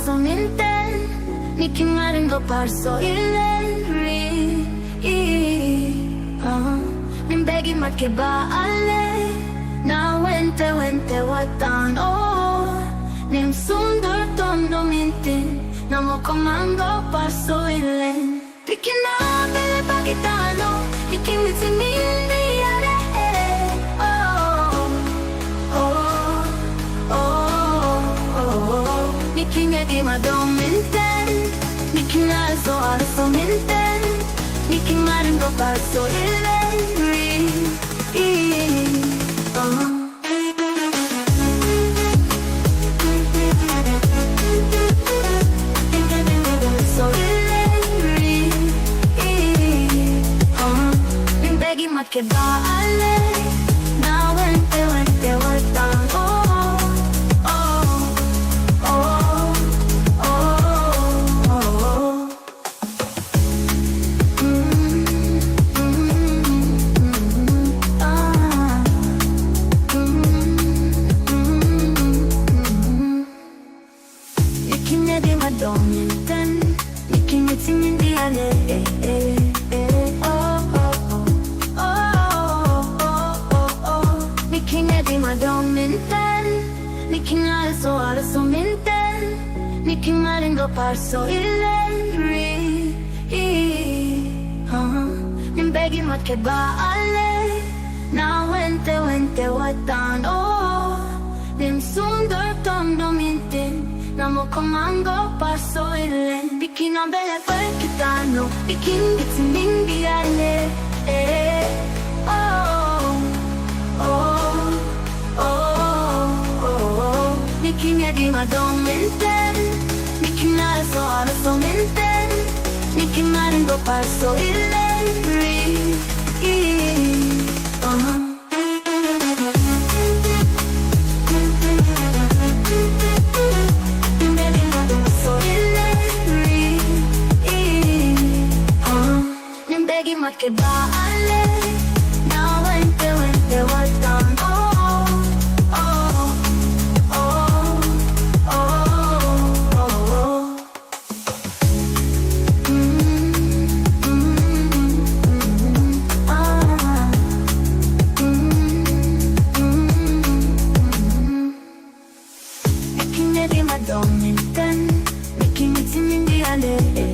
minten Nikingarin go parso ileri Min begi mat ke baale Na wente watan Nim sundur tondo mintin Na mo komando parso ilen Pikina bele pakitano Nikin mitsin mindi yare Nikin edi madom minten Nikin arso minten Nikin marin go parso ileri So ileri Min begi mat ke baale Na wente watan Dominten, Nikin mitsin indi ale Nikin edi ma dominten, Nikin arso minten, Nikin marin go parso ileri Min begi mat ke baale, Na wente watan Nim sundur tondo mintin Namo komango paso ilen Bikin bele falkitano Bikin bitsin mingiane Nikin edi madom minten Nikin arso minten Nikin maringo paso ilen Begi mat ke baale Na wente watan Nikin edi madom minten Nikin mitsin indi ale